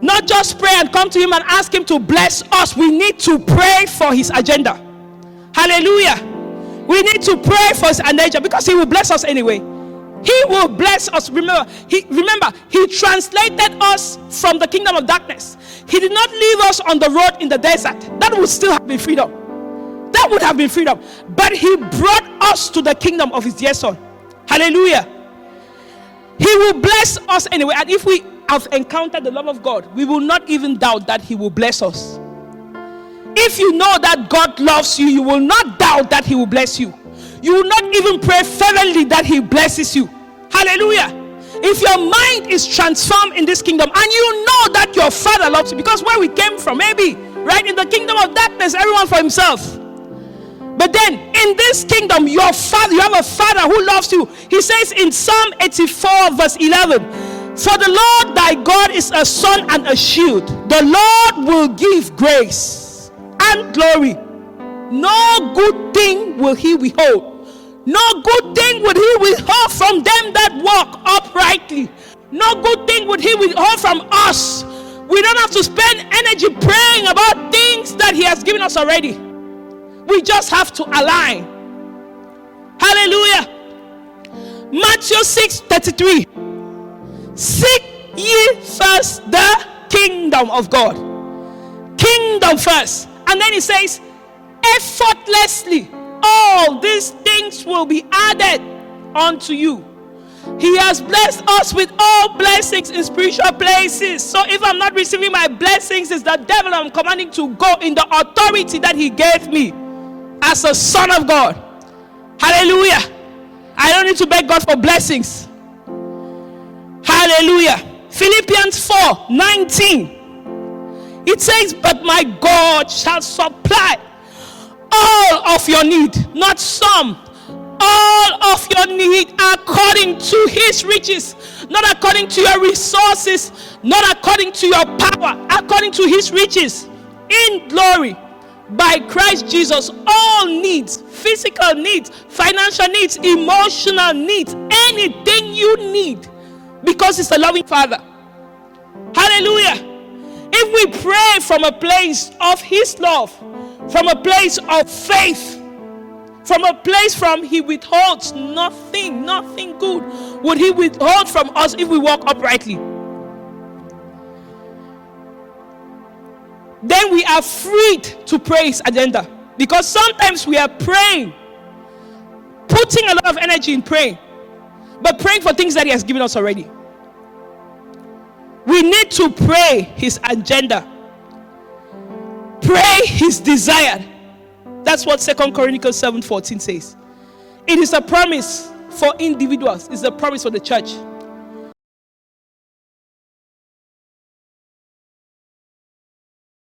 Not just pray and come to him and ask him to bless us. We need to pray for his agenda. Hallelujah. We need to pray for his agenda because he will bless us anyway. He will bless us. Remember, he translated us from the kingdom of darkness. He did not leave us on the road in the desert. That would still have been freedom. That would have been freedom. But he brought us to the kingdom of his dear son. Hallelujah. He will bless us anyway. And if we have encountered the love of God, we will not even doubt that he will bless us. If you know that God loves you, you will not doubt that he will bless you. You will not even pray fervently that he blesses you. Hallelujah. If your mind is transformed in this kingdom and you know that your father loves you, because where we came from, maybe right in the kingdom of darkness, everyone for himself. But then in this kingdom, your father, you have a father who loves you. He says in Psalm 84 verse 11, for the Lord thy God is a sun and a shield. The Lord will give grace and glory. No good thing will he withhold. No good thing would he withhold from them that walk uprightly. No good thing would he withhold from us. We don't have to spend energy praying about things that he has given us already. We just have to align. Hallelujah. Matthew 6:33. Seek ye first the kingdom of God. Kingdom first. And then he says, effortlessly, all these things will be added unto you. He has blessed us with all blessings in spiritual places. So if I'm not receiving my blessings, it's the devil I'm commanding to go in the authority that he gave me as a son of God. Hallelujah. I don't need to beg God for blessings. Hallelujah. Philippians 4:19. It says, but my God shall supply all of your need, not some, all of your need according to his riches, not according to your resources, not according to your power, according to his riches in glory by Christ Jesus. All needs, physical needs, financial needs, emotional needs, anything you need, because he's a loving father. Hallelujah. If we pray from a place of his love, from a place of faith, from a place from he withholds nothing good would he withhold from us if we walk uprightly. Then we are freed to pray his agenda. Because sometimes we are praying, putting a lot of energy in praying, but praying for things that he has given us already. We need to pray his agenda. Pray his desire. That's what 2 Chronicles 7:14 says. It is a promise for individuals. It's a promise for the church.